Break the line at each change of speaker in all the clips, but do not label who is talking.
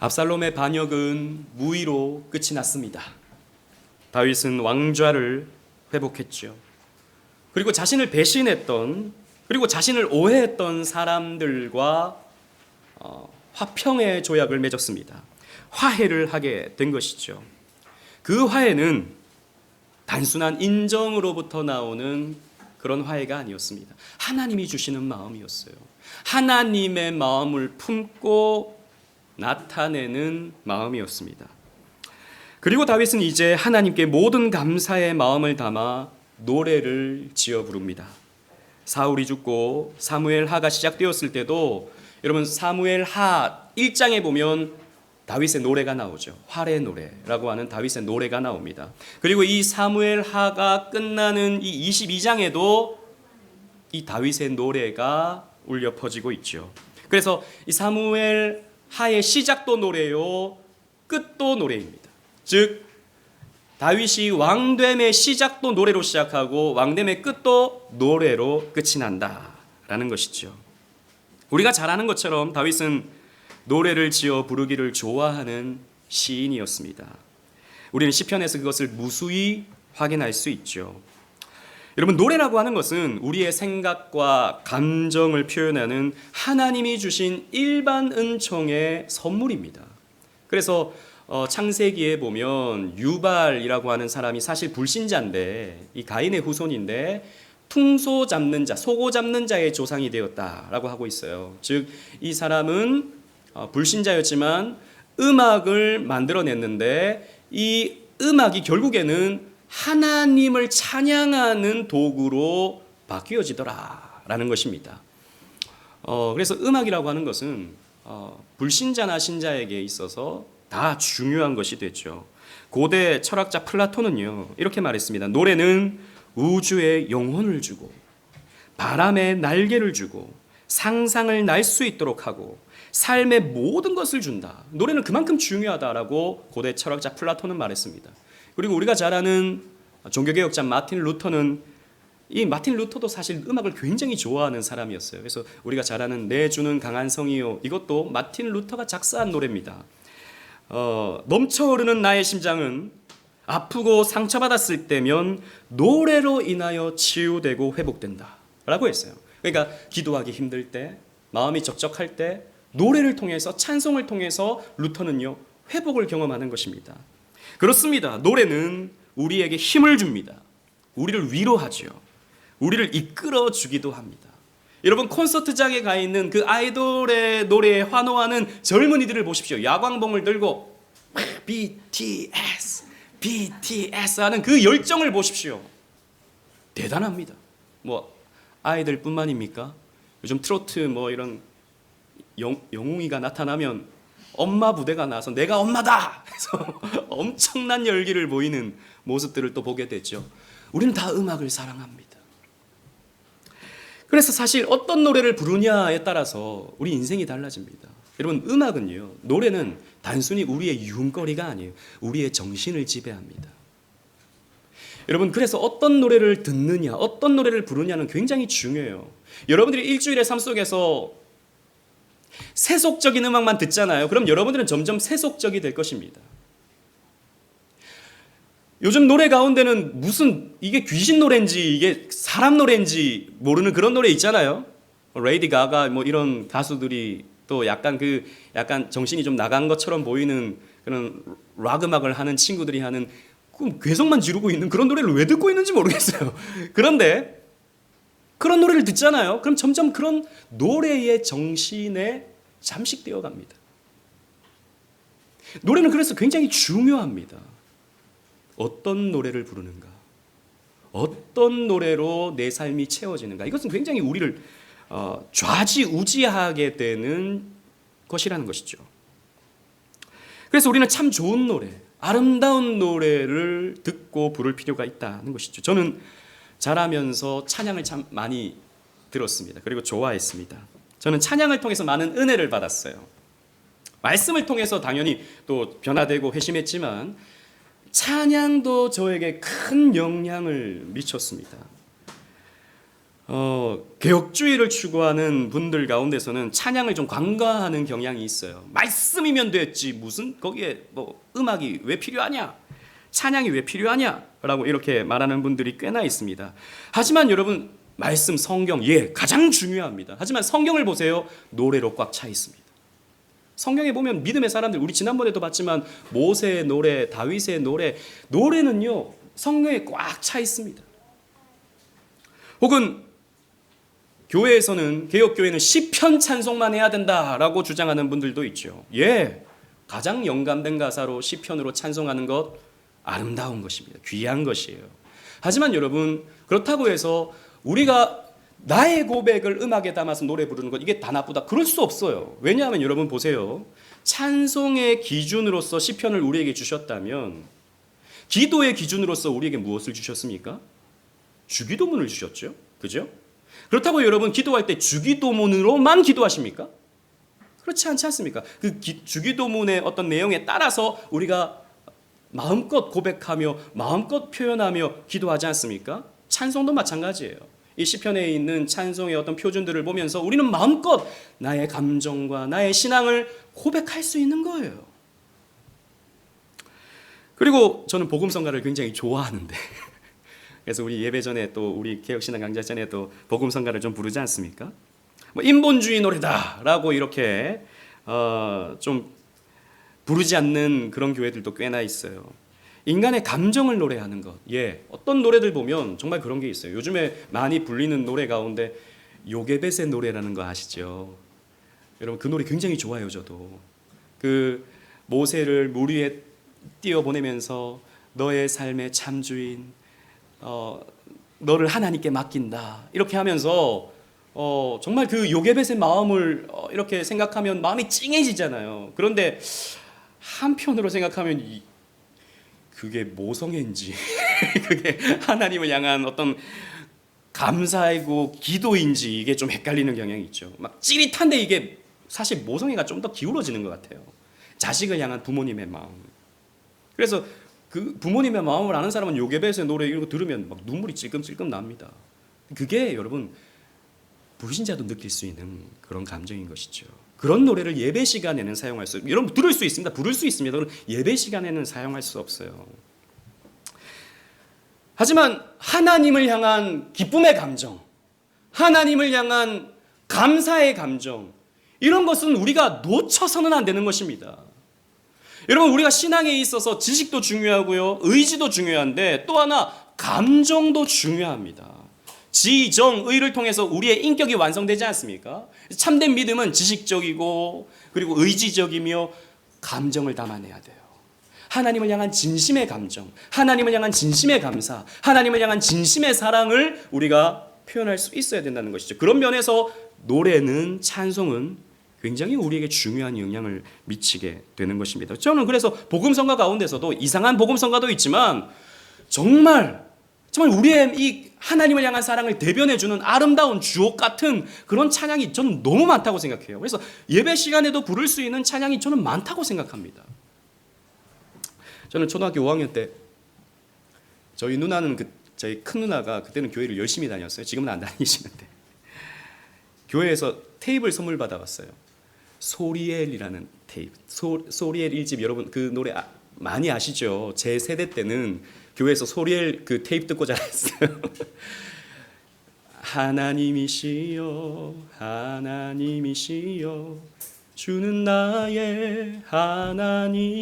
압살롬의 반역은 무의로 끝이 났습니다. 다윗은 왕좌를 회복했죠. 그리고 자신을 배신했던, 그리고 자신을 오해했던 사람들과 화평의 조약을 맺었습니다. 화해를 하게 된 것이죠. 그 화해는 단순한 인정으로부터 나오는 그런 화해가 아니었습니다. 하나님이 주시는 마음이었어요. 하나님의 마음을 품고 나타내는 마음이었습니다. 그리고 다윗은 이제 하나님께 모든 감사의 마음을 담아 노래를 지어 부릅니다. 사울이 죽고 사무엘하가 시작되었을 때도 여러분 사무엘하 1장에 보면 다윗의 노래가 나오죠. 활의 노래라고 하는 다윗의 노래가 나옵니다. 그리고 이 사무엘하가 끝나는 이 22장에도 이 다윗의 노래가 울려 퍼지고 있죠. 그래서 이 사무엘하의 시작도 노래요, 끝도 노래입니다. 즉 다윗이 왕됨의 시작도 노래로 시작하고 왕됨의 끝도 노래로 끝이 난다라는 것이죠. 우리가 잘 아는 것처럼 다윗은 노래를 지어 부르기를 좋아하는 시인이었습니다. 우리는 시편에서 그것을 무수히 확인할 수 있죠. 여러분, 노래라고 하는 것은 우리의 생각과 감정을 표현하는 하나님이 주신 일반 은총의 선물입니다. 그래서 창세기에 보면 유발이라고 하는 사람이 사실 불신자인데, 이 가인의 후손인데 퉁소 잡는 자, 소고 잡는 자의 조상이 되었다라고 하고 있어요. 즉 이 사람은 불신자였지만 음악을 만들어냈는데 이 음악이 결국에는 하나님을 찬양하는 도구로 바뀌어지더라라는 것입니다. 그래서 음악이라고 하는 것은 불신자나 신자에게 있어서 다 중요한 것이 됐죠. 고대 철학자 플라톤은요, 이렇게 말했습니다. 노래는 우주에 영혼을 주고 바람에 날개를 주고 상상을 날 수 있도록 하고 삶의 모든 것을 준다. 노래는 그만큼 중요하다라고 고대 철학자 플라톤은 말했습니다. 그리고 우리가 잘 아는 종교개혁자 마틴 루터는, 이 마틴 루터도 사실 음악을 굉장히 좋아하는 사람이었어요. 그래서 우리가 잘 아는 내 주는 강한 성이요, 이것도 마틴 루터가 작사한 노래입니다. 넘쳐흐르는 나의 심장은 아프고 상처받았을 때면 노래로 인하여 치유되고 회복된다 라고 했어요. 그러니까 기도하기 힘들 때, 마음이 적적할 때 노래를 통해서, 찬송을 통해서 루터는요 회복을 경험하는 것입니다. 그렇습니다. 노래는 우리에게 힘을 줍니다. 우리를 위로하죠. 우리를 이끌어 주기도 합니다. 여러분, 콘서트장에 가 있는 그 아이돌의 노래에 환호하는 젊은이들을 보십시오. 야광봉을 들고 BTS, BTS 하는 그 열정을 보십시오. 대단합니다. 뭐 아이들뿐만입니까? 요즘 트로트 뭐 이런 영웅이가 나타나면 엄마 부대가 나와서 내가 엄마다 해서 엄청난 열기를 보이는 모습들을 또 보게 되죠. 우리는 다 음악을 사랑합니다. 그래서 사실 어떤 노래를 부르냐에 따라서 우리 인생이 달라집니다. 여러분, 음악은요, 노래는 단순히 우리의 유흥거리가 아니에요. 우리의 정신을 지배합니다. 여러분, 그래서 어떤 노래를 듣느냐, 어떤 노래를 부르냐는 굉장히 중요해요. 여러분들이 일주일의 삶 속에서 세속적인 음악만 듣잖아요. 그럼 여러분들은 점점 세속적이 될 것입니다. 요즘 노래 가운데는 무슨 이게 귀신 노래인지 이게 사람 노래인지 모르는 그런 노래 있잖아요. 레이디 가가 뭐 이런 가수들이 또 약간 정신이 좀 나간 것처럼 보이는 그런 락 음악을 하는 친구들이 하는 괴성만 지르고 있는 그런 노래를 왜 듣고 있는지 모르겠어요. 그런데 그런 노래를 듣잖아요. 그럼 점점 그런 노래의 정신에 잠식되어 갑니다. 노래는 그래서 굉장히 중요합니다. 어떤 노래를 부르는가, 어떤 노래로 내 삶이 채워지는가, 이것은 굉장히 우리를 좌지우지하게 되는 것이라는 것이죠. 그래서 우리는 참 좋은 노래, 아름다운 노래를 듣고 부를 필요가 있다는 것이죠. 저는 자라면서 찬양을 참 많이 들었습니다. 그리고 좋아했습니다. 저는 찬양을 통해서 많은 은혜를 받았어요. 말씀을 통해서 당연히 또 변화되고 회심했지만 찬양도 저에게 큰 영향을 미쳤습니다. 개혁주의를 추구하는 분들 가운데서는 찬양을 좀 관과하는 경향이 있어요. 말씀이면 됐지 무슨 거기에 뭐 음악이 왜 필요하냐, 찬양이 왜 필요하냐라고 이렇게 말하는 분들이 꽤나 있습니다. 하지만 여러분, 말씀 성경 가장 중요합니다. 하지만 성경을 보세요. 노래로 꽉 차 있습니다. 성경에 보면 믿음의 사람들, 우리 지난번에도 봤지만 모세의 노래, 다윗의 노래는요 성경에 꽉 차 있습니다. 혹은 교회에서는, 개혁교회는 시편 찬송만 해야 된다라고 주장하는 분들도 있죠. 가장 영감된 가사로 시편으로 찬송하는 것 아름다운 것입니다. 귀한 것이에요. 하지만 여러분, 그렇다고 해서 우리가 나의 고백을 음악에 담아서 노래 부르는 것, 이게 다 나쁘다, 그럴 수 없어요. 왜냐하면 여러분 보세요. 찬송의 기준으로서 시편을 우리에게 주셨다면 기도의 기준으로서 우리에게 무엇을 주셨습니까? 주기도문을 주셨죠. 그죠? 그렇다고 여러분, 기도할 때 주기도문으로만 기도하십니까? 그렇지 않지 않습니까? 그 주기도문의 어떤 내용에 따라서 우리가 마음껏 고백하며 마음껏 표현하며 기도하지 않습니까? 찬송도 마찬가지예요. 이 시편에 있는 찬송의 어떤 표준들을 보면서 우리는 마음껏 나의 감정과 나의 신앙을 고백할 수 있는 거예요. 그리고 저는 복음성가를 굉장히 좋아하는데 그래서 우리 예배 전에 또 우리 개혁신앙 강좌 전에 또 복음성가를 좀 부르지 않습니까? 뭐 인본주의 노래다라고 이렇게 좀 부르지 않는 그런 교회들도 꽤나 있어요. 인간의 감정을 노래하는 것. 어떤 노래들 보면 정말 그런 게 있어요. 요즘에 많이 불리는 노래 가운데 요게벳의 노래라는 거 아시죠? 여러분, 그 노래 굉장히 좋아요. 저도 그 모세를 물 위에 띄어보내면서 너의 삶의 참주인, 너를 하나님께 맡긴다, 이렇게 하면서 정말 그 요게벳의 마음을 이렇게 생각하면 마음이 찡해지잖아요. 그런데 한편으로 생각하면 그게 모성애인지 그게 하나님을 향한 어떤 감사이고 기도인지 이게 좀 헷갈리는 경향이 있죠. 막 찌릿한데 이게 사실 모성애가 좀 더 기울어지는 것 같아요. 자식을 향한 부모님의 마음. 그래서 그 부모님의 마음을 아는 사람은 요게벳의 노래 이런 거 들으면 막 눈물이 찔끔찔끔 납니다. 그게 여러분, 불신자도 느낄 수 있는 그런 감정인 것이죠. 그런 노래를 예배 시간에는 사용할 수, 여러분 들을 수 있습니다. 부를 수 있습니다. 그럼 예배 시간에는 사용할 수 없어요. 하지만 하나님을 향한 기쁨의 감정, 하나님을 향한 감사의 감정, 이런 것은 우리가 놓쳐서는 안 되는 것입니다. 여러분, 우리가 신앙에 있어서 지식도 중요하고요, 의지도 중요한데 또 하나 감정도 중요합니다. 지정의를 통해서 우리의 인격이 완성되지 않습니까? 참된 믿음은 지식적이고 그리고 의지적이며 감정을 담아내야 돼요. 하나님을 향한 진심의 감정, 하나님을 향한 진심의 감사, 하나님을 향한 진심의 사랑을 우리가 표현할 수 있어야 된다는 것이죠. 그런 면에서 노래는, 찬송은 굉장히 우리에게 중요한 영향을 미치게 되는 것입니다. 저는 그래서 복음성가 가운데서도 이상한 복음성가도 있지만 정말 우리의 이 하나님을 향한 사랑을 대변해주는 아름다운 주옥 같은 그런 찬양이 저는 너무 많다고 생각해요. 그래서 예배 시간에도 부를 수 있는 찬양이 저는 많다고 생각합니다. 저는 초등학교 5학년 때 저희 누나는 저희 큰 누나가 그때는 교회를 열심히 다녔어요. 지금은 안 다니시는데 교회에서 테이프를 선물 받아왔어요. 소리엘이라는 테이프. 소리엘 1집, 여러분 그 노래 많이 아시죠? 제 세대 때는 교회에서 소리엘 그 테이프 듣고 자랐어요. 하나님이시여, 하나님이시여, 주는 나의 하나님이시로다.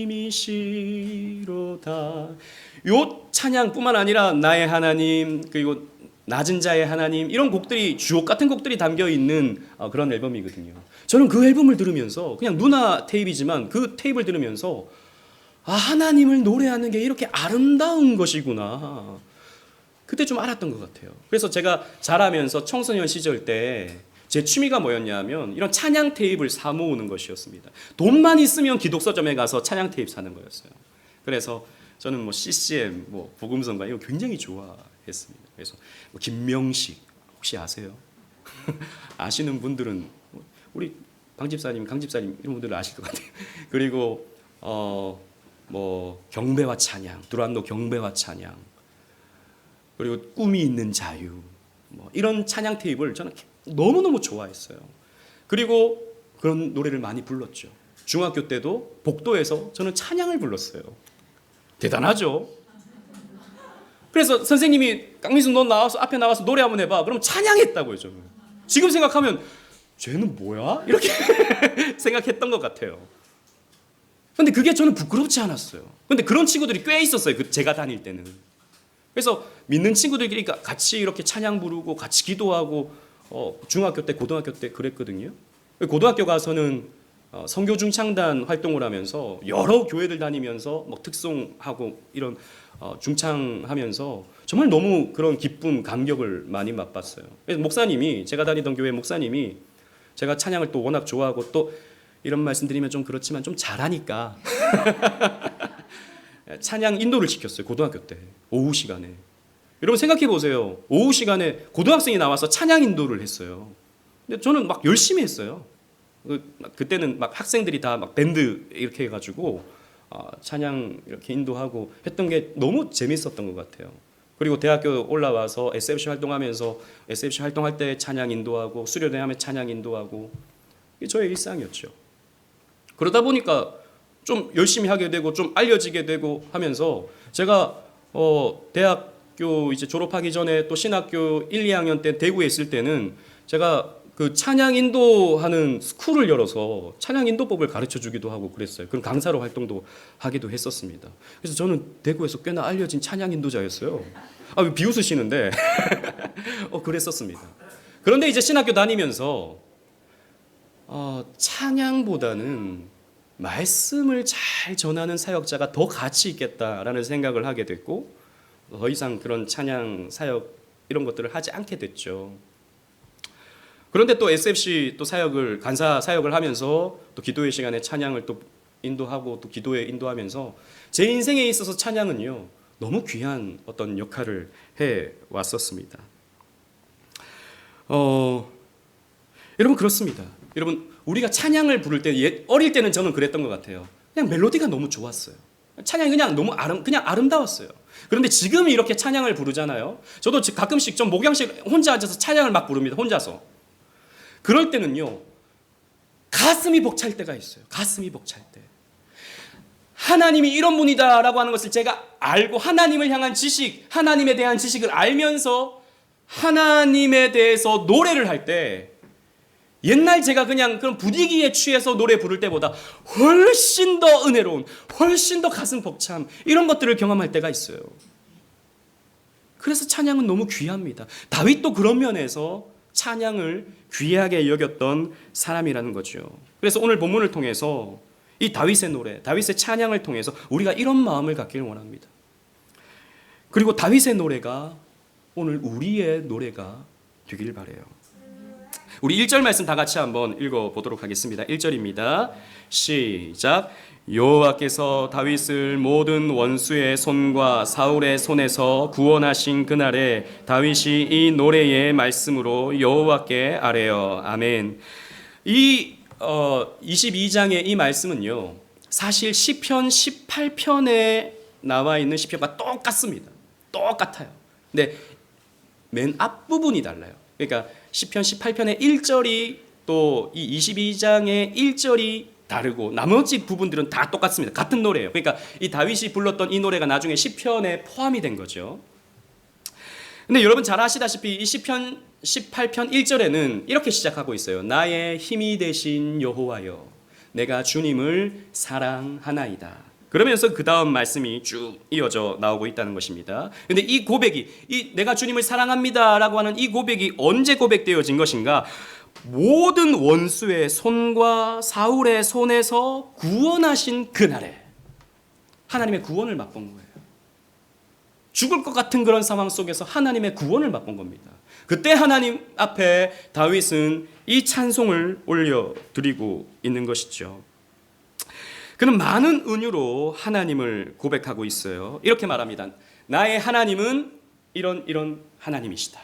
요 찬양뿐만 아니라 나의 하나님, 그리고 낮은 자의 하나님, 이런 곡들이, 주옥 같은 곡들이 담겨 있는 그런 앨범이거든요. 저는 그 앨범을 들으면서, 그냥 누나 테이프이지만 그 테이프를 들으면서 하나님을 노래하는 게 이렇게 아름다운 것이구나, 그때 좀 알았던 것 같아요. 그래서 제가 자라면서 청소년 시절 때 제 취미가 뭐였냐면 이런 찬양 테이프를 사 모으는 것이었습니다. 돈만 있으면 기독서점에 가서 찬양 테이프 사는 거였어요. 그래서 저는 뭐 CCM, 뭐 복음성가 이거 굉장히 좋아했습니다. 그래서 뭐 김명식 혹시 아세요? 아시는 분들은 우리 방집사님, 강집사님 이런 분들은 아실 것 같아요. 그리고 뭐 경배와 찬양, 두란노 경배와 찬양, 그리고 꿈이 있는 자유, 뭐 이런 찬양 테이프를 저는 너무너무 좋아했어요. 그리고 그런 노래를 많이 불렀죠. 중학교 때도 복도에서 저는 찬양을 불렀어요. 대단하죠? 그래서 선생님이 강민수 너 나와서 앞에 나와서 노래 한번 해봐. 그럼 찬양했다고요. 저는. 지금 생각하면 쟤는 뭐야? 이렇게 생각했던 것 같아요. 근데 그게 저는 부끄럽지 않았어요. 근데 그런 친구들이 꽤 있었어요. 제가 다닐 때는. 그래서 믿는 친구들끼리 같이 이렇게 찬양 부르고 같이 기도하고 중학교 때 고등학교 때 그랬거든요. 고등학교 가서는 선교 중창단 활동을 하면서 여러 교회들 다니면서 막 특송하고 이런 중창하면서 정말 너무 그런 기쁨, 감격을 많이 맛봤어요. 그래서 목사님이 제가 다니던 교회 목사님이 제가 찬양을 또 워낙 좋아하고 또 이런 말씀 드리면 좀 그렇지만 좀 잘하니까 찬양 인도를 시켰어요. 고등학교 때 오후 시간에. 여러분 생각해 보세요. 오후 시간에 고등학생이 나와서 찬양 인도를 했어요. 근데 저는 막 열심히 했어요. 그때는 막 학생들이 다 막 밴드 이렇게 해가지고 찬양 이렇게 인도하고 했던 게 너무 재밌었던 것 같아요. 그리고 대학교 올라와서 SFC 활동하면서 SFC 활동할 때 찬양 인도하고 수련회 하면 찬양 인도하고 이게 저의 일상이었죠. 그러다 보니까 좀 열심히 하게 되고 좀 알려지게 되고 하면서 제가 대학교 이제 졸업하기 전에 또 신학교 1, 2학년 때 대구에 있을 때는 제가 그 찬양 인도하는 스쿨을 열어서 찬양 인도법을 가르쳐 주기도 하고 그랬어요. 그럼 강사로 활동도 하기도 했었습니다. 그래서 저는 대구에서 꽤나 알려진 찬양 인도자였어요. 왜 비웃으시는데 그랬었습니다. 그런데 이제 신학교 다니면서 찬양보다는 말씀을 잘 전하는 사역자가 더 가치 있겠다라는 생각을 하게 됐고 더 이상 그런 찬양 사역 이런 것들을 하지 않게 됐죠. 그런데 또 SFC 또 간사 사역을 하면서 또 기도회 시간에 찬양을 또 인도하고 또 기도회 인도하면서 제 인생에 있어서 찬양은요 너무 귀한 어떤 역할을 해 왔었습니다. 여러분 그렇습니다. 여러분 우리가 찬양을 부를 때 어릴 때는 저는 그랬던 것 같아요. 그냥 멜로디가 너무 좋았어요. 찬양이 그냥 너무 그냥 아름다웠어요. 그런데 지금 이렇게 찬양을 부르잖아요. 저도 가끔씩 좀 목양식 혼자 앉아서 찬양을 막 부릅니다. 혼자서. 그럴 때는요 가슴이 벅찰 때가 있어요. 가슴이 벅찰 때 하나님이 이런 분이다라고 하는 것을 제가 알고 하나님을 향한 지식, 하나님에 대한 지식을 알면서 하나님에 대해서 노래를 할 때 옛날 제가 그냥 그런 분위기에 취해서 노래 부를 때보다 훨씬 더 은혜로운, 훨씬 더 가슴 벅참 이런 것들을 경험할 때가 있어요. 그래서 찬양은 너무 귀합니다. 다윗도 그런 면에서 찬양을 귀하게 여겼던 사람이라는 거죠. 그래서 오늘 본문을 통해서 이 다윗의 노래, 다윗의 찬양을 통해서 우리가 이런 마음을 갖기를 원합니다. 그리고 다윗의 노래가 오늘 우리의 노래가 되길 바라요. 우리 1절 말씀 다 같이 한번 읽어보도록 하겠습니다. 1절입니다. 시작. 여호와께서 다윗을 모든 원수의 손과 사울의 손에서 구원하신 그날에 다윗이 이 노래의 말씀으로 여호와께 아뢰어. 아멘. 이 22장의 이 말씀은요 사실 시편 18편에 나와 있는 시편과 똑같습니다. 똑같아요. 근데 맨 앞부분이 달라요. 그러니까 시편 18편의 1절이 또 이 22장의 1절이 다르고 나머지 부분들은 다 똑같습니다. 같은 노래예요. 그러니까 이 다윗이 불렀던 이 노래가 나중에 시편에 포함이 된 거죠. 근데 여러분 잘 아시다시피 이 시편 18편 1절에는 이렇게 시작하고 있어요. 나의 힘이 되신 여호와여 내가 주님을 사랑하나이다. 그러면서 그 다음 말씀이 쭉 이어져 나오고 있다는 것입니다. 근데 이 고백이 내가 주님을 사랑합니다라고 하는 이 고백이 언제 고백되어진 것인가? 모든 원수의 손과 사울의 손에서 구원하신 그날에 하나님의 구원을 맛본 거예요. 죽을 것 같은 그런 상황 속에서 하나님의 구원을 맛본 겁니다. 그때 하나님 앞에 다윗은 이 찬송을 올려드리고 있는 것이죠. 그는 많은 은유로 하나님을 고백하고 있어요. 이렇게 말합니다. 나의 하나님은 이런 하나님이시다.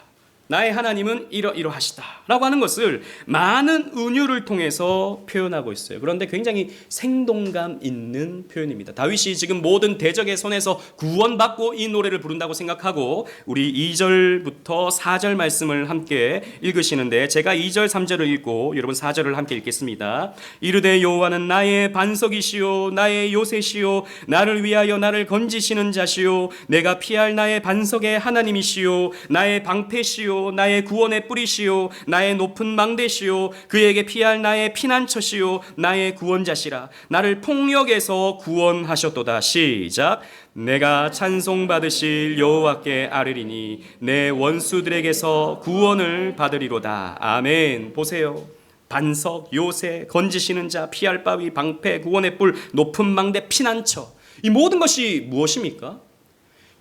나의 하나님은 이러이러하시다라고 하는 것을 많은 은유를 통해서 표현하고 있어요. 그런데 굉장히 생동감 있는 표현입니다. 다윗이 지금 모든 대적의 손에서 구원받고 이 노래를 부른다고 생각하고 우리 2절부터 4절 말씀을 함께 읽으시는데 제가 2절 3절을 읽고 여러분 4절을 함께 읽겠습니다. 이르되 여호와는 나의 반석이시요 나의 요새시요 나를 위하여 나를 건지시는 자시요 내가 피할 나의 반석의 하나님이시요 나의 방패시요 나의 구원의 뿌리시요 나의 높은 망대시요 그에게 피할 나의 피난처시요 나의 구원자시라 나를 폭력에서 구원하셨도다. 시작. 내가 찬송받으실 여호와께 아뢰리니 내 원수들에게서 구원을 받으리로다. 아멘. 보세요. 반석, 요새, 건지시는 자, 피할 바위, 방패, 구원의 뿔, 높은 망대, 피난처, 이 모든 것이 무엇입니까?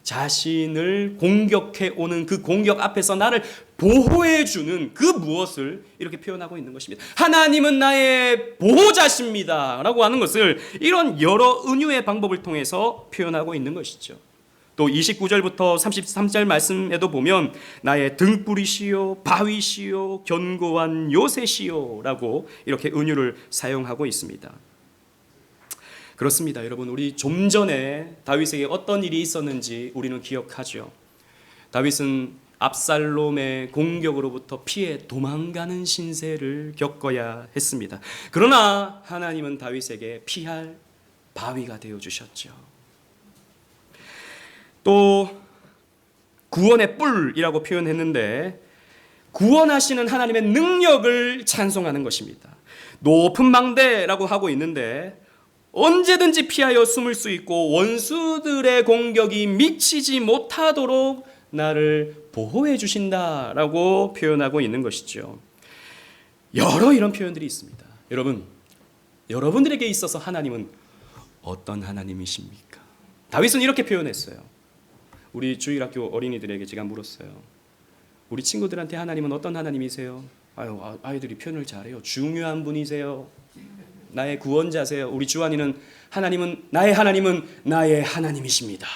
자신을 공격해 오는 그 공격 앞에서 나를 보호해 주는 그 무엇을 이렇게 표현하고 있는 것입니다. 하나님은 나의 보호자십니다 라고 하는 것을 이런 여러 은유의 방법을 통해서 표현하고 있는 것이죠. 또 29절부터 33절 말씀에도 보면 나의 등불이시요 바위시요 견고한 요새시요 라고 이렇게 은유를 사용하고 있습니다. 그렇습니다. 여러분, 우리 좀 전에 다윗에게 어떤 일이 있었는지 우리는 기억하죠. 다윗은 압살롬의 공격으로부터 피해 도망가는 신세를 겪어야 했습니다. 그러나 하나님은 다윗에게 피할 바위가 되어주셨죠. 또 구원의 뿔이라고 표현했는데 구원하시는 하나님의 능력을 찬송하는 것입니다. 높은 망대라고 하고 있는데 언제든지 피하여 숨을 수 있고 원수들의 공격이 미치지 못하도록 나를 보호해 주신다라고 표현하고 있는 것이죠. 여러 이런 표현들이 있습니다. 여러분, 여러분들에게 있어서 하나님은 어떤 하나님이십니까? 다윗은 이렇게 표현했어요. 우리 주일학교 어린이들에게 제가 물었어요. 우리 친구들한테 하나님은 어떤 하나님이세요? 아이들이 표현을 잘해요. 중요한 분이세요. 나의 구원자세요. 우리 주한이는 나의 하나님은 나의 하나님이십니다.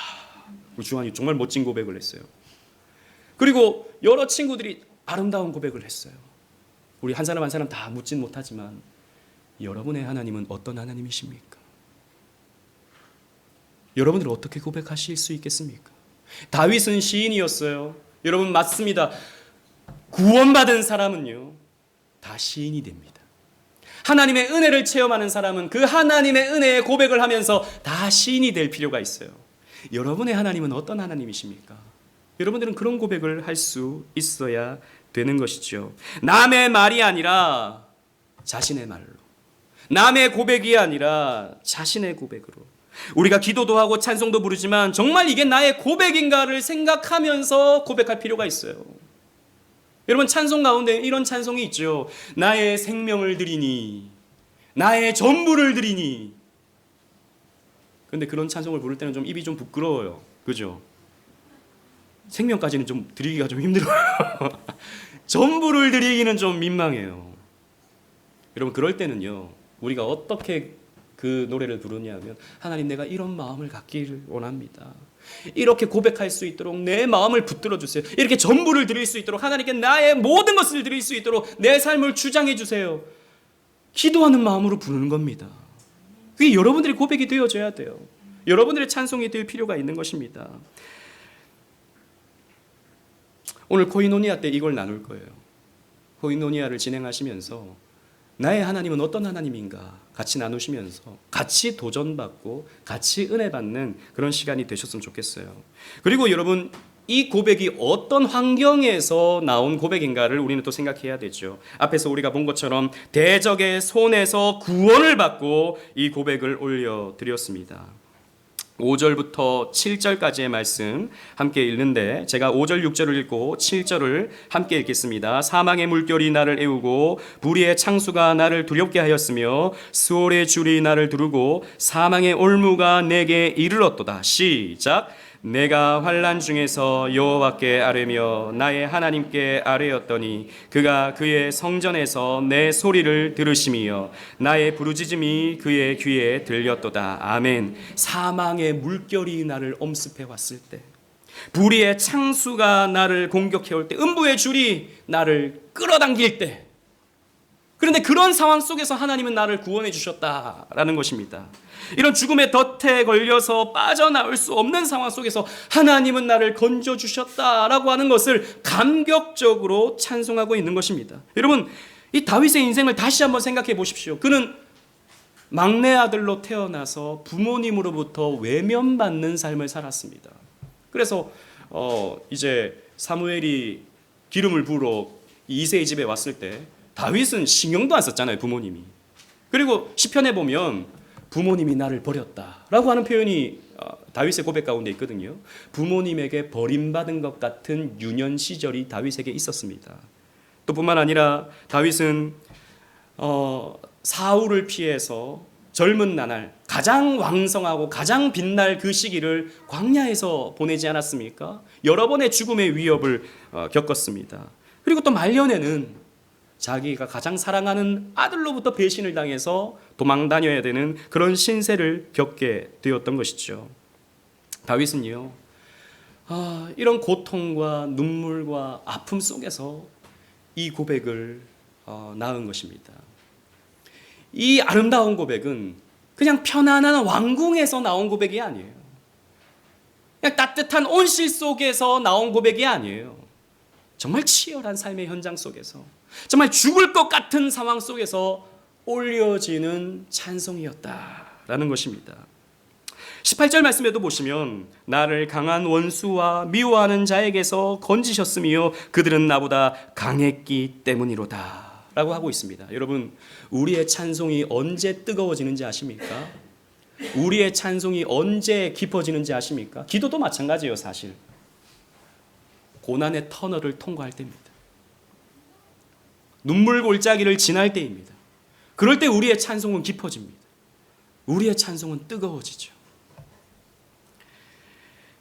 우리 주한이 정말 멋진 고백을 했어요. 그리고 여러 친구들이 아름다운 고백을 했어요. 우리 한 사람 한 사람 다 묻진 못하지만 여러분의 하나님은 어떤 하나님이십니까? 여러분들 어떻게 고백하실 수 있겠습니까? 다윗은 시인이었어요. 여러분 맞습니다. 구원받은 사람은요 다 시인이 됩니다. 하나님의 은혜를 체험하는 사람은 그 하나님의 은혜의 고백을 하면서 다 시인이 될 필요가 있어요. 여러분의 하나님은 어떤 하나님이십니까? 여러분들은 그런 고백을 할 수 있어야 되는 것이죠. 남의 말이 아니라 자신의 말로, 남의 고백이 아니라 자신의 고백으로 우리가 기도도 하고 찬송도 부르지만 정말 이게 나의 고백인가를 생각하면서 고백할 필요가 있어요. 여러분 찬송 가운데 이런 찬송이 있죠. 나의 생명을 드리니, 나의 전부를 드리니. 그런데 그런 찬송을 부를 때는 좀 입이 좀 부끄러워요. 그죠? 생명까지는 좀 드리기가 좀 힘들어요. 전부를 드리기는 좀 민망해요. 여러분 그럴 때는요 우리가 어떻게 그 노래를 부르냐면 하나님 내가 이런 마음을 갖기를 원합니다. 이렇게 고백할 수 있도록 내 마음을 붙들어 주세요. 이렇게 전부를 드릴 수 있도록 하나님께 나의 모든 것을 드릴 수 있도록 내 삶을 주장해 주세요. 기도하는 마음으로 부르는 겁니다. 그게 여러분들의 고백이 되어져야 돼요. 여러분들의 찬송이 될 필요가 있는 것입니다. 오늘 코이노니아 때 이걸 나눌 거예요. 코이노니아를 진행하시면서 나의 하나님은 어떤 하나님인가 같이 나누시면서 같이 도전받고 같이 은혜 받는 그런 시간이 되셨으면 좋겠어요. 그리고 여러분 이 고백이 어떤 환경에서 나온 고백인가를 우리는 또 생각해야 되죠. 앞에서 우리가 본 것처럼 대적의 손에서 구원을 받고 이 고백을 올려드렸습니다. 5절부터 7절까지의 말씀 함께 읽는데 제가 5절 6절을 읽고 7절을 함께 읽겠습니다. 사망의 물결이 나를 애우고 불의의 창수가 나를 두렵게 하였으며 스올의 줄이 나를 두르고 사망의 올무가 내게 이르렀도다. 시작. 내가 환난 중에서 여호와께 아뢰며 나의 하나님께 아뢰었더니 그가 그의 성전에서 내 소리를 들으심이여 나의 부르짖음이 그의 귀에 들렸도다. 아멘. 사망의 물결이 나를 엄습해 왔을 때 불의의 창수가 나를 공격해올 때, 음부의 줄이 나를 끌어당길 때, 그런데 그런 상황 속에서 하나님은 나를 구원해 주셨다라는 것입니다. 이런 죽음의 덫에 걸려서 빠져나올 수 없는 상황 속에서 하나님은 나를 건져 주셨다라고 하는 것을 감격적으로 찬송하고 있는 것입니다. 여러분, 이 다윗의 인생을 다시 한번 생각해 보십시오. 그는 막내 아들로 태어나서 부모님으로부터 외면받는 삶을 살았습니다. 그래서 이제 사무엘이 기름을 부으러 이새의 집에 왔을 때 다윗은 신경도 안 썼잖아요, 부모님이. 그리고 시편에 보면 부모님이 나를 버렸다라고 하는 표현이 다윗의 고백 가운데 있거든요. 부모님에게 버림받은 것 같은 유년 시절이 다윗에게 있었습니다. 또 뿐만 아니라 다윗은 사울을 피해서 젊은 나날 가장 왕성하고 가장 빛날 그 시기를 광야에서 보내지 않았습니까? 여러 번의 죽음의 위협을 겪었습니다. 그리고 또 말년에는 자기가 가장 사랑하는 아들로부터 배신을 당해서 도망 다녀야 되는 그런 신세를 겪게 되었던 것이죠. 다윗은요, 이런 고통과 눈물과 아픔 속에서 이 고백을 낳은 것입니다. 이 아름다운 고백은 그냥 편안한 왕궁에서 나온 고백이 아니에요. 그냥 따뜻한 온실 속에서 나온 고백이 아니에요. 정말 치열한 삶의 현장 속에서, 정말 죽을 것 같은 상황 속에서 올려지는 찬송이었다라는 것입니다. 18절 말씀에도 보시면 나를 강한 원수와 미워하는 자에게서 건지셨으며 그들은 나보다 강했기 때문이로다 라고 하고 있습니다. 여러분, 우리의 찬송이 언제 뜨거워지는지 아십니까? 우리의 찬송이 언제 깊어지는지 아십니까? 기도도 마찬가지예요. 사실 고난의 터널을 통과할 때입니다. 눈물 골짜기를 지날 때입니다. 그럴 때 우리의 찬송은 깊어집니다. 우리의 찬송은 뜨거워지죠.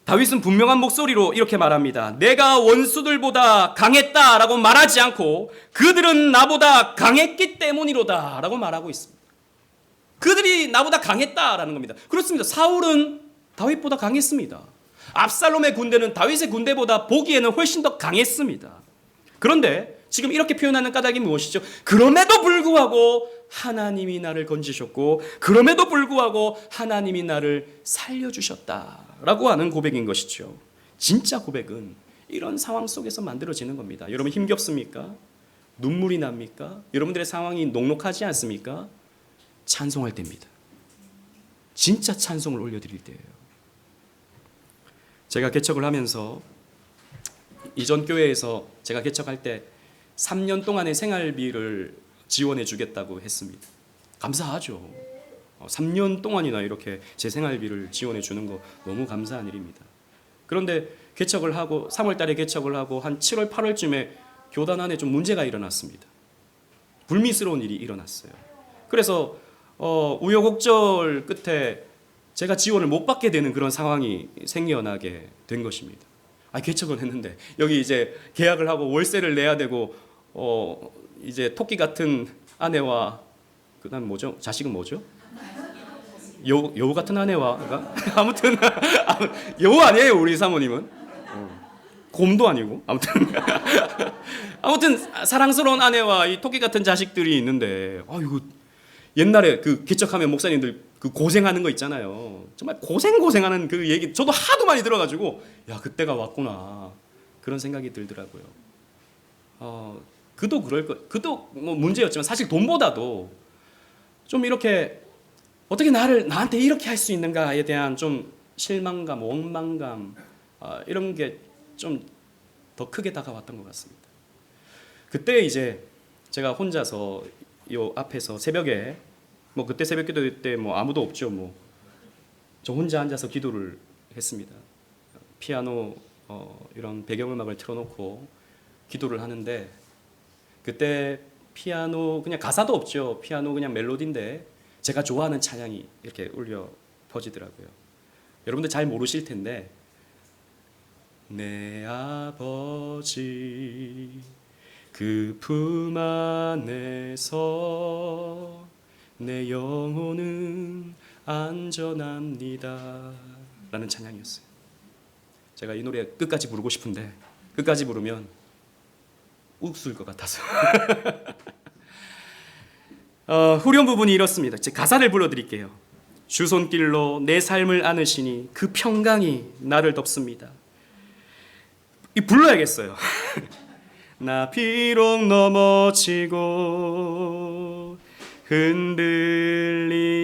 다윗은 분명한 목소리로 이렇게 말합니다. 내가 원수들보다 강했다라고 말하지 않고 그들은 나보다 강했기 때문이로다 라고 말하고 있습니다. 그들이 나보다 강했다라는 겁니다. 그렇습니다. 사울은 다윗보다 강했습니다. 압살롬의 군대는 다윗의 군대보다 보기에는 훨씬 더 강했습니다. 그런데 지금 이렇게 표현하는 까닭이 무엇이죠? 그럼에도 불구하고 하나님이 나를 건지셨고 그럼에도 불구하고 하나님이 나를 살려주셨다라고 하는 고백인 것이죠. 진짜 고백은 이런 상황 속에서 만들어지는 겁니다. 여러분, 힘겹습니까? 눈물이 납니까? 여러분들의 상황이 녹록하지 않습니까? 찬송할 때입니다. 진짜 찬송을 올려드릴 때예요. 제가 개척을 하면서 이전 교회에서 제가 개척할 때 3년 동안의 생활비를 지원해 주겠다고 했습니다. 감사하죠. 3년 동안이나 이렇게 제 생활비를 지원해 주는 거 너무 감사한 일입니다. 그런데 개척을 하고 3월 달에 개척을 하고 한 7월 8월쯤에 교단 안에 좀 문제가 일어났습니다. 불미스러운 일이 일어났어요. 그래서 우여곡절 끝에 제가 지원을 못 받게 되는 그런 상황이 생겨나게 된 것입니다. 개척은 했는데 여기 이제 계약을 하고 월세를 내야 되고 이제 토끼 같은 아내와 그다음 뭐죠? 자식은 뭐죠? 여우 같은 아내와 아무튼 여우 아니에요, 우리 사모님은. 곰도 아니고 아무튼 사랑스러운 아내와 이 토끼 같은 자식들이 있는데 이거 옛날에 그 개척하면 목사님들 그 고생하는 거 있잖아요. 정말 고생하는 그 얘기 저도 하도 많이 들어가지고 그때가 왔구나 그런 생각이 들더라고요. 그도 그럴 거, 그도 뭐 문제였지만 사실 돈보다도 좀 이렇게 어떻게 나한테 이렇게 할 수 있는가에 대한 좀 실망감, 원망감 이런 게 좀 더 크게 다가왔던 것 같습니다. 그때 이제 제가 혼자서 요 앞에서 새벽에 그때 새벽 기도 때 아무도 없죠. 저 혼자 앉아서 기도를 했습니다. 피아노 이런 배경음악을 틀어놓고 기도를 하는데 그때 피아노 그냥 가사도 없죠. 피아노 그냥 멜로디인데 제가 좋아하는 찬양이 이렇게 울려 퍼지더라고요. 여러분들 잘 모르실 텐데 내 아버지 그 품 안에서 내 영혼은 안전합니다 라는 찬양이었어요. 제가 이 노래 끝까지 부르고 싶은데 끝까지 부르면 웃을 것 같아서 후렴 부분이 이렇습니다. 제 가사를 불러드릴게요. 주 손길로 내 삶을 안으시니 그 평강이 나를 덮습니다. 이 불러야겠어요. 나 비록 넘어지고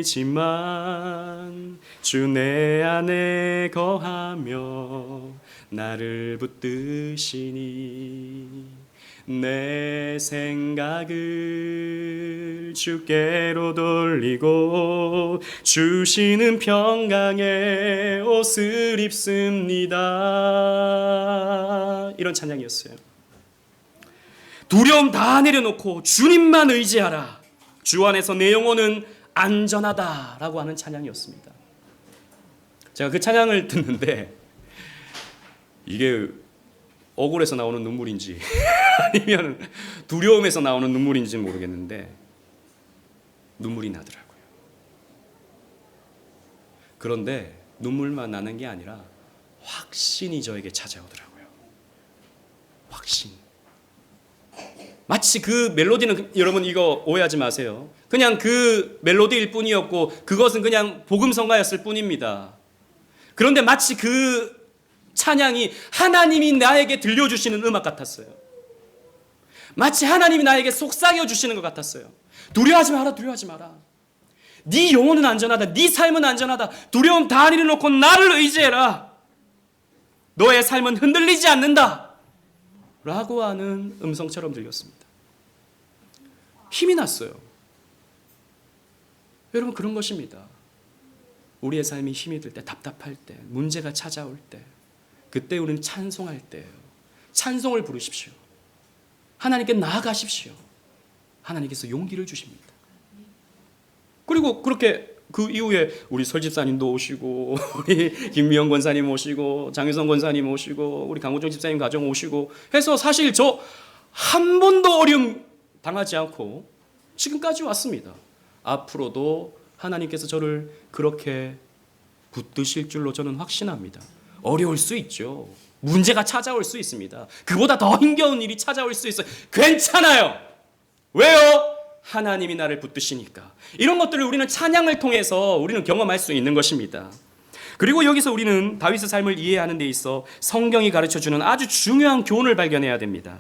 흔들리지만 주 내 안에 거하며 나를 붙드시니 내 생각을 주께로 돌리고 주시는 평강의 옷을 입습니다. 이런 찬양이었어요. 두려움 다 내려놓고 주님만 의지하라. 주 안에서 내 영혼은 안전하다라고 하는 찬양이었습니다. 제가 그 찬양을 듣는데 이게 억울해서 나오는 눈물인지 아니면 두려움에서 나오는 눈물인지는 모르겠는데 눈물이 나더라고요. 그런데 눈물만 나는 게 아니라 확신이 저에게 찾아오더라고요. 확신. 마치 그 멜로디는, 여러분 이거 오해하지 마세요. 그냥 그 멜로디일 뿐이었고 그것은 그냥 복음성가였을 뿐입니다. 그런데 마치 그 찬양이 하나님이 나에게 들려주시는 음악 같았어요. 마치 하나님이 나에게 속삭여 주시는 것 같았어요. 두려워하지 마라, 두려워하지 마라. 네 영혼은 안전하다, 네 삶은 안전하다. 두려움 다 내려놓고 나를 의지해라. 너의 삶은 흔들리지 않는다 라고 하는 음성처럼 들렸습니다. 힘이 났어요. 여러분, 그런 것입니다. 우리의 삶이 힘이 들 때, 답답할 때, 문제가 찾아올 때, 그때 우리는 찬송할 때예요. 찬송을 부르십시오. 하나님께 나아가십시오. 하나님께서 용기를 주십니다. 그리고 그렇게 그 이후에 우리 설집사님도 오시고, 우리 김미영 권사님 오시고, 장유성 권사님 오시고, 우리 강호정 집사님 가정 오시고 해서 사실 저 한 번도 어려움 당하지 않고 지금까지 왔습니다. 앞으로도 하나님께서 저를 그렇게 붙드실 줄로 저는 확신합니다. 어려울 수 있죠. 문제가 찾아올 수 있습니다. 그보다 더 힘겨운 일이 찾아올 수 있어요. 괜찮아요. 왜요? 하나님이 나를 붙드시니까. 이런 것들을 우리는 찬양을 통해서 우리는 경험할 수 있는 것입니다. 그리고 여기서 우리는 다윗의 삶을 이해하는 데 있어 성경이 가르쳐주는 아주 중요한 교훈을 발견해야 됩니다.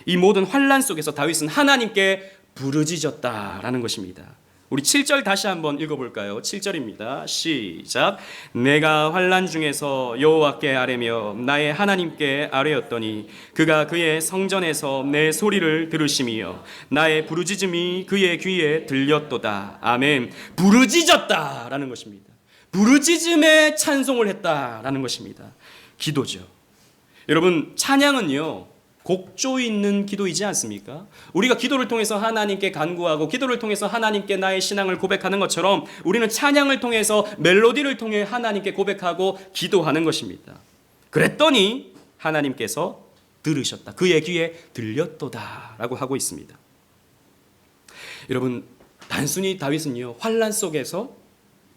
이 모든 환난 속에서 다윗은 하나님께 부르짖었다라는 것입니다. 우리 7절 다시 한번 읽어볼까요? 7절입니다. 시작. 내가 환난 중에서 여호와께 아뢰며 나의 하나님께 아뢰었더니 그가 그의 성전에서 내 소리를 들으시며 나의 부르짖음이 그의 귀에 들렸도다. 아멘. 부르짖었다라는 것입니다. 부르짖음에 찬송을 했다라는 것입니다. 기도죠. 여러분, 찬양은요, 곡조 있는 기도이지 않습니까? 우리가 기도를 통해서 하나님께 간구하고 기도를 통해서 하나님께 나의 신앙을 고백하는 것처럼 우리는 찬양을 통해서 멜로디를 통해 하나님께 고백하고 기도하는 것입니다. 그랬더니 하나님께서 들으셨다. 그의 귀에 들렸도다 라고 하고 있습니다. 여러분, 단순히 다윗은요, 환난 속에서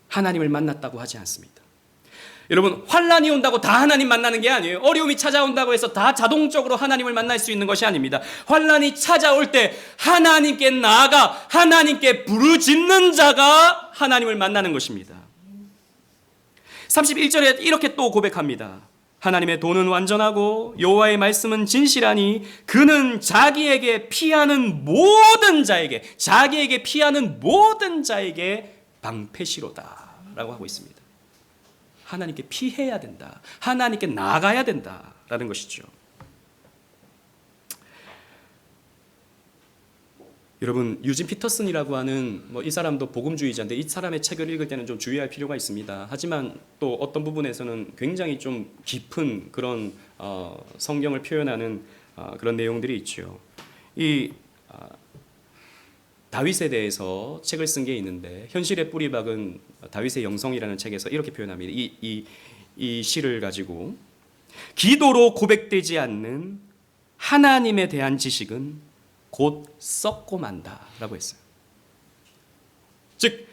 하나님을 만났다고 하지 않습니다. 여러분, 환난이 온다고 다 하나님 만나는 게 아니에요. 어려움이 찾아온다고 해서 다 자동적으로 하나님을 만날 수 있는 것이 아닙니다. 환난이 찾아올 때 하나님께 나아가 하나님께 부르짖는 자가 하나님을 만나는 것입니다. 31절에 이렇게 또 고백합니다. 하나님의 도는 완전하고 여호와의 말씀은 진실하니 그는 자기에게 피하는 모든 자에게 방패시로다 라고 하고 있습니다. 하나님께 피해야 된다. 하나님께 나아가야 된다라는 것이죠. 여러분, 유진 피터슨이라고 하는 이 사람도 복음주의자인데 이 사람의 책을 읽을 때는 좀 주의할 필요가 있습니다. 하지만 또 어떤 부분에서는 굉장히 좀 깊은 그런 성경을 표현하는 그런 내용들이 있죠. 이 다윗에 대해서 책을 쓴 게 있는데 현실의 뿌리박은 다윗의 영성이라는 책에서 이렇게 표현합니다. 이 시를 가지고 기도로 고백되지 않는 하나님에 대한 지식은 곧 썩고 만다라고 했어요. 즉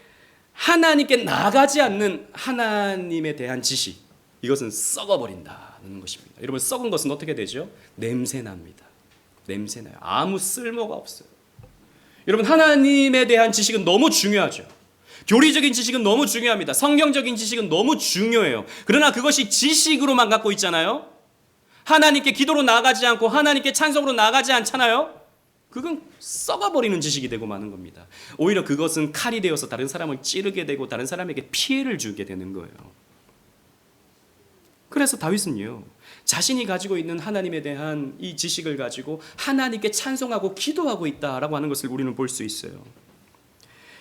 하나님께 나가지 않는 하나님에 대한 지식, 이것은 썩어버린다는 것입니다. 여러분, 썩은 것은 어떻게 되죠? 냄새납니다. 냄새나요. 아무 쓸모가 없어요. 여러분, 하나님에 대한 지식은 너무 중요하죠. 교리적인 지식은 너무 중요합니다. 성경적인 지식은 너무 중요해요. 그러나 그것이 지식으로만 갖고 있잖아요. 하나님께 기도로 나아가지 않고 하나님께 찬송으로 나아가지 않잖아요. 그건 썩어버리는 지식이 되고 마는 겁니다. 오히려 그것은 칼이 되어서 다른 사람을 찌르게 되고 다른 사람에게 피해를 주게 되는 거예요. 그래서 다윗은요, 자신이 가지고 있는 하나님에 대한 이 지식을 가지고 하나님께 찬송하고 기도하고 있다라고 하는 것을 우리는 볼 수 있어요.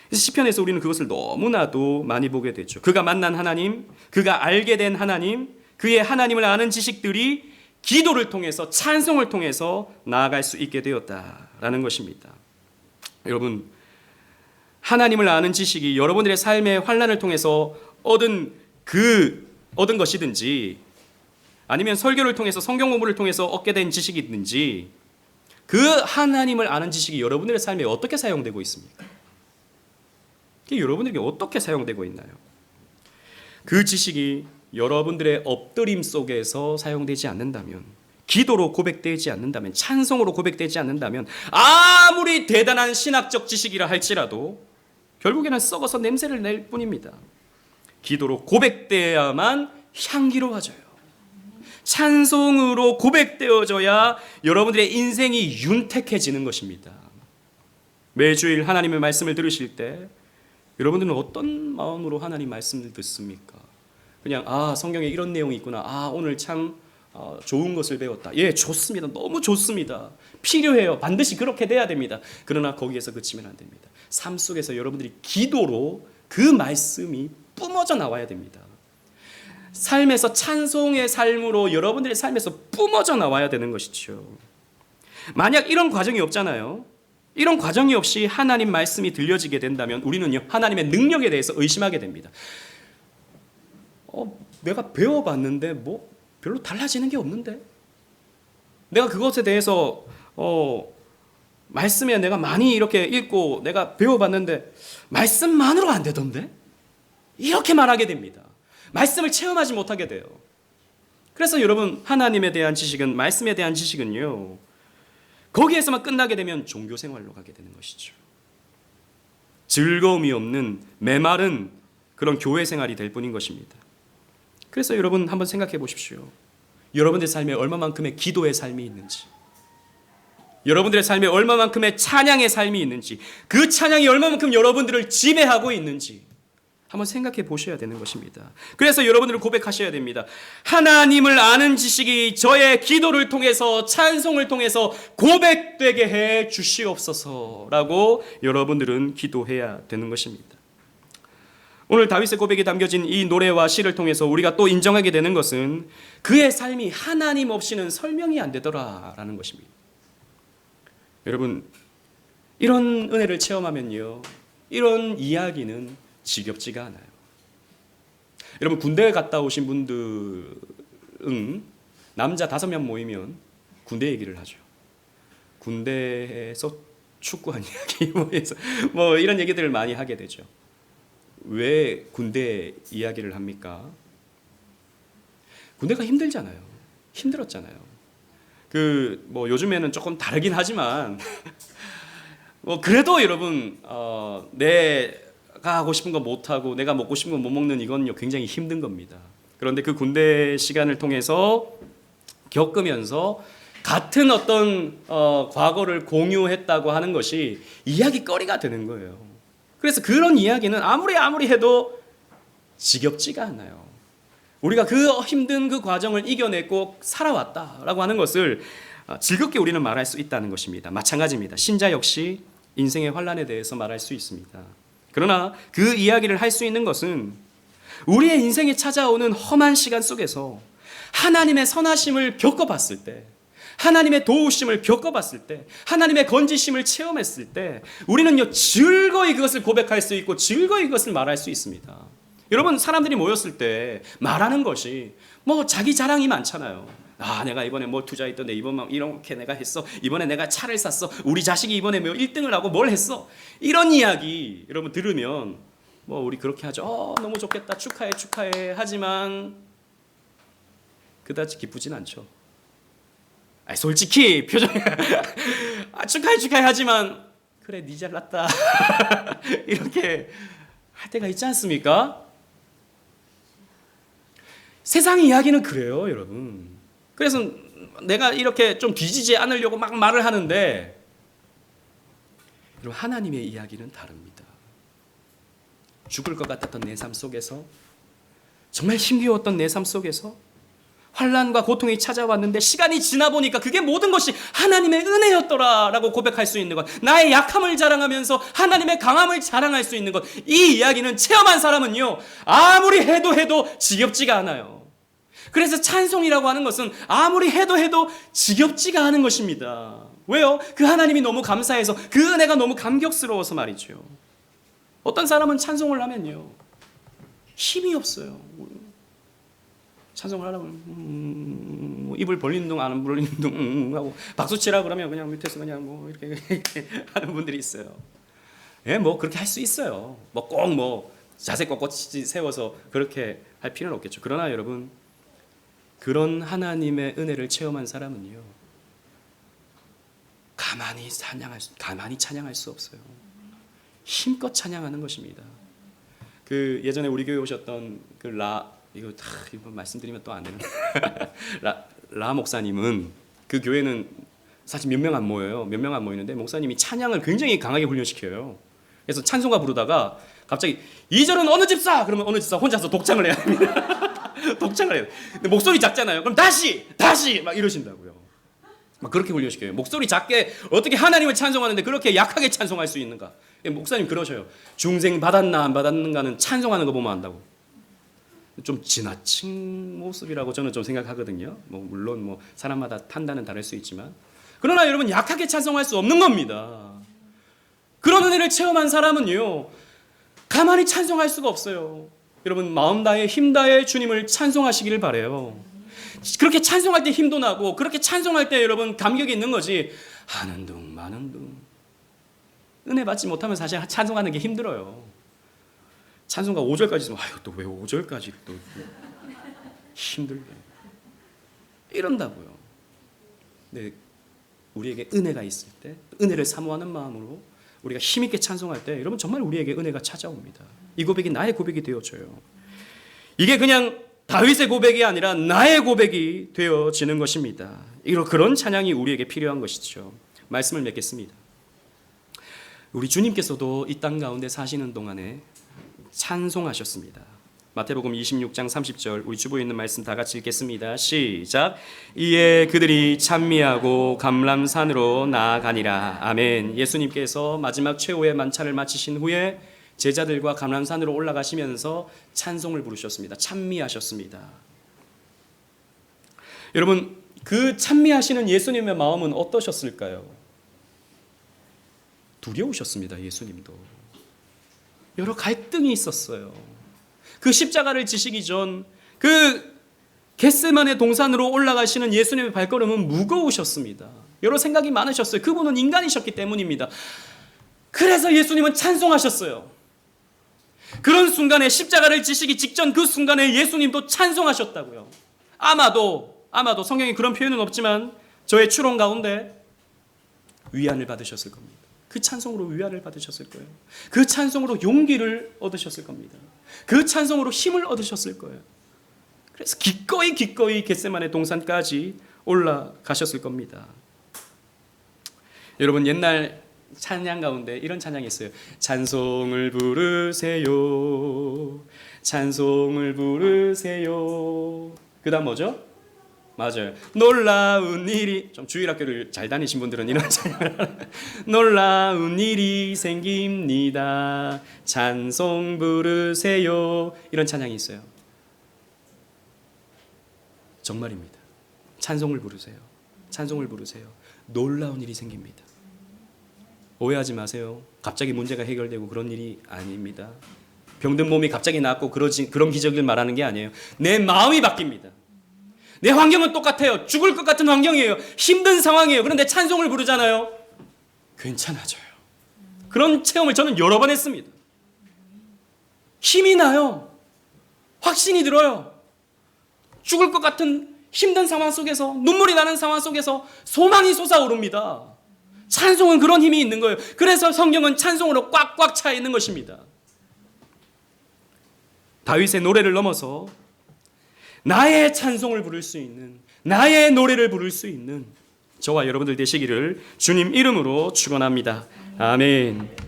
그래서 시편에서 우리는 그것을 너무나도 많이 보게 되죠. 그가 만난 하나님, 그가 알게 된 하나님, 그의 하나님을 아는 지식들이 기도를 통해서, 찬송을 통해서 나아갈 수 있게 되었다라는 것입니다. 여러분, 하나님을 아는 지식이 여러분들의 삶의 환난을 통해서 얻은 것이든지, 아니면 설교를 통해서, 성경 공부를 통해서 얻게 된 지식이든지, 그 하나님을 아는 지식이 여러분들의 삶에 어떻게 사용되고 있습니까? 여러분에게 어떻게 사용되고 있나요? 그 지식이 여러분들의 엎드림 속에서 사용되지 않는다면, 기도로 고백되지 않는다면, 찬송으로 고백되지 않는다면, 아무리 대단한 신학적 지식이라 할지라도 결국에는 썩어서 냄새를 낼 뿐입니다. 기도로 고백되어야만 향기로워져요. 찬송으로 고백되어져야 여러분들의 인생이 윤택해지는 것입니다. 매주일 하나님의 말씀을 들으실 때 여러분들은 어떤 마음으로 하나님 말씀을 듣습니까? 그냥 성경에 이런 내용이 있구나. 오늘 참 좋은 것을 배웠다. 예, 좋습니다. 너무 좋습니다. 필요해요. 반드시 그렇게 돼야 됩니다. 그러나 거기에서 그치면 안 됩니다. 삶 속에서 여러분들이 기도로 그 말씀이 뿜어져 나와야 됩니다. 삶에서 찬송의 삶으로 여러분들의 삶에서 뿜어져 나와야 되는 것이죠. 만약 이런 과정이 없잖아요. 이런 과정이 없이 하나님 말씀이 들려지게 된다면 우리는요, 하나님의 능력에 대해서 의심하게 됩니다. 내가 배워봤는데 뭐 별로 달라지는 게 없는데, 내가 그것에 대해서 말씀에 내가 많이 이렇게 읽고 내가 배워봤는데 말씀만으로 안 되던데, 이렇게 말하게 됩니다. 말씀을 체험하지 못하게 돼요. 그래서 여러분, 하나님에 대한 지식은, 말씀에 대한 지식은요, 거기에서만 끝나게 되면 종교 생활로 가게 되는 것이죠. 즐거움이 없는 메마른 그런 교회 생활이 될 뿐인 것입니다. 그래서 여러분, 한번 생각해 보십시오. 여러분들의 삶에 얼마만큼의 기도의 삶이 있는지, 여러분들의 삶에 얼마만큼의 찬양의 삶이 있는지, 그 찬양이 얼마만큼 여러분들을 지배하고 있는지 한번 생각해 보셔야 되는 것입니다. 그래서 여러분들은 고백하셔야 됩니다. 하나님을 아는 지식이 저의 기도를 통해서, 찬송을 통해서 고백되게 해 주시옵소서라고 여러분들은 기도해야 되는 것입니다. 오늘 다윗의 고백이 담겨진 이 노래와 시를 통해서 우리가 또 인정하게 되는 것은 그의 삶이 하나님 없이는 설명이 안 되더라라는 것입니다. 여러분, 이런 은혜를 체험하면요, 이런 이야기는 지겹지가 않아요. 여러분, 군대에 갔다 오신 분들은 남자 5명 모이면 군대 얘기를 하죠. 군대에서 축구한 이야기, 뭐 이런 얘기들을 많이 하게 되죠. 왜 군대 이야기를 합니까? 군대가 힘들잖아요. 힘들었잖아요. 뭐 요즘에는 조금 다르긴 하지만 뭐 그래도 여러분, 내가 하고 싶은 거 못 하고 내가 먹고 싶은 거 못 먹는 이건요, 굉장히 힘든 겁니다. 그런데 그 군대 시간을 통해서 겪으면서 같은 어떤 과거를 공유했다고 하는 것이 이야기거리가 되는 거예요. 그래서 그런 이야기는 아무리 해도 지겹지가 않아요. 우리가 그 힘든 그 과정을 이겨내고 살아왔다라고 하는 것을 즐겁게 우리는 말할 수 있다는 것입니다. 마찬가지입니다. 신자 역시 인생의 환난에 대해서 말할 수 있습니다. 그러나 그 이야기를 할 수 있는 것은 우리의 인생에 찾아오는 험한 시간 속에서 하나님의 선하심을 겪어봤을 때, 하나님의 도우심을 겪어봤을 때, 하나님의 건지심을 체험했을 때 우리는요, 즐거이 그것을 고백할 수 있고 즐거이 그것을 말할 수 있습니다. 여러분, 사람들이 모였을 때 말하는 것이 뭐 자기 자랑이 많잖아요. 내가 이번에 뭐 투자했던데 이번만 이렇게 내가 했어. 이번에 내가 차를 샀어. 우리 자식이 이번에 뭐 1등을 하고 뭘 했어. 이런 이야기 여러분 들으면 뭐 우리 그렇게 하죠. 너무 좋겠다. 축하해. 하지만 그다지 기쁘진 않죠. 솔직히 표정이 축하해 하지만 그래 니 잘났다 이렇게 할 때가 있지 않습니까? 세상 이야기는 그래요, 여러분. 그래서 내가 이렇게 좀 뒤지지 않으려고 막 말을 하는데 여러분, 하나님의 이야기는 다릅니다. 죽을 것 같았던 내 삶 속에서, 정말 힘겨웠던 내 삶 속에서 환난과 고통이 찾아왔는데 시간이 지나 보니까 그게 모든 것이 하나님의 은혜였더라라고 고백할 수 있는 것, 나의 약함을 자랑하면서 하나님의 강함을 자랑할 수 있는 것, 이 이야기는 체험한 사람은요 아무리 해도 지겹지가 않아요. 그래서 찬송이라고 하는 것은 아무리 해도 지겹지가 않은 것입니다. 왜요? 그 하나님이 너무 감사해서, 그 은혜가 너무 감격스러워서 말이죠. 어떤 사람은 찬송을 하면요 힘이 없어요. 찬송을 하라고 입을 벌리는 둥 안 벌리는 둥 하고 박수 치라 그러면 그냥 밑에서 그냥 뭐 이렇게 하는 분들이 있어요. 예, 뭐 그렇게 할 수 있어요. 뭐 꼭 뭐 자세 꼿꼿이 세워서 그렇게 할 필요는 없겠죠. 그러나 여러분, 그런 하나님의 은혜를 체험한 사람은요 가만히 찬양할 수 없어요. 힘껏 찬양하는 것입니다. 그 예전에 우리 교회 오셨던 이거 말씀드리면 또 안 되는 라 목사님은, 그 교회는 사실 몇 명 안 모여요. 몇 명 안 모이는데 목사님이 찬양을 굉장히 강하게 훈련시켜요. 그래서 찬송가 부르다가 갑자기 2절은 어느 집사? 그러면 어느 집사 혼자서 독창을 해야 합니다. 독창을 해요. 근데 목소리 작잖아요. 그럼 다시 막 이러신다고요. 막 그렇게 훈련시켜요. 목소리 작게 어떻게 하나님을 찬송하는데 그렇게 약하게 찬송할 수 있는가? 목사님 그러셔요. 중생 받았나 안 받았는가는 찬송하는 거 보면 안다고. 좀 지나친 모습이라고 저는 좀 생각하거든요. 물론 뭐 사람마다 판단은 다를 수 있지만, 그러나 여러분, 약하게 찬송할 수 없는 겁니다. 그런 은혜를 체험한 사람은요 가만히 찬송할 수가 없어요. 여러분, 마음 다해 힘 다해 주님을 찬송하시기를 바라요. 그렇게 찬송할 때 힘도 나고, 그렇게 찬송할 때 여러분 감격이 있는 거지, 하는 둥 마는 둥 은혜 받지 못하면 사실 찬송하는 게 힘들어요. 찬송가 5절까지 있으면 또 왜 5절까지 또 힘들게 이런다고요. 근데 우리에게 은혜가 있을 때, 은혜를 사모하는 마음으로 우리가 힘있게 찬송할 때 여러분 정말 우리에게 은혜가 찾아옵니다. 이 고백이 나의 고백이 되어져요. 이게 그냥 다윗의 고백이 아니라 나의 고백이 되어지는 것입니다. 그런 찬양이 우리에게 필요한 것이죠. 말씀을 맺겠습니다. 우리 주님께서도 이 땅 가운데 사시는 동안에 찬송하셨습니다. 마태복음 26장 30절, 우리 주보에 있는 말씀 다 같이 읽겠습니다. 시작. 이에 그들이 찬미하고 감람산으로 나아가니라. 아멘. 예수님께서 마지막 최후의 만찬을 마치신 후에 제자들과 감람산으로 올라가시면서 찬송을 부르셨습니다. 찬미하셨습니다. 여러분, 그 찬미하시는 예수님의 마음은 어떠셨을까요? 두려우셨습니다. 예수님도 여러 갈등이 있었어요. 그 십자가를 지시기 전 그 겟세마네 동산으로 올라가시는 예수님의 발걸음은 무거우셨습니다. 여러 생각이 많으셨어요. 그분은 인간이셨기 때문입니다. 그래서 예수님은 찬송하셨어요. 그런 순간에, 십자가를 지시기 직전 그 순간에 예수님도 찬송하셨다고요. 아마도 성경에 그런 표현은 없지만 저의 추론 가운데 위안을 받으셨을 겁니다. 그 찬송으로 위안을 받으셨을 거예요. 그 찬송으로 용기를 얻으셨을 겁니다. 그 찬송으로 힘을 얻으셨을 거예요. 그래서 기꺼이 겟세마네 동산까지 올라가셨을 겁니다. 여러분, 옛날 찬양 가운데 이런 찬양이 있어요. 찬송을 부르세요, 찬송을 부르세요. 그 다음 뭐죠? 맞아요. 놀라운 일이, 좀 주일학교를 잘 다니신 분들은 이런 찬양을 놀라운 일이 생깁니다, 찬송 부르세요. 이런 찬양이 있어요. 정말입니다. 찬송을 부르세요. 찬송을 부르세요. 놀라운 일이 생깁니다. 오해하지 마세요. 갑자기 문제가 해결되고 그런 일이 아닙니다. 병든 몸이 갑자기 낫고 그런 기적을 말하는 게 아니에요. 내 마음이 바뀝니다. 내 환경은 똑같아요. 죽을 것 같은 환경이에요. 힘든 상황이에요. 그런데 찬송을 부르잖아요. 괜찮아져요. 그런 체험을 저는 여러 번 했습니다. 힘이 나요. 확신이 들어요. 죽을 것 같은 힘든 상황 속에서, 눈물이 나는 상황 속에서 소망이 솟아오릅니다. 찬송은 그런 힘이 있는 거예요. 그래서 성경은 찬송으로 꽉꽉 차 있는 것입니다. 다윗의 노래를 넘어서 나의 찬송을 부를 수 있는, 나의 노래를 부를 수 있는 저와 여러분들 되시기를 주님 이름으로 축원합니다. 아멘.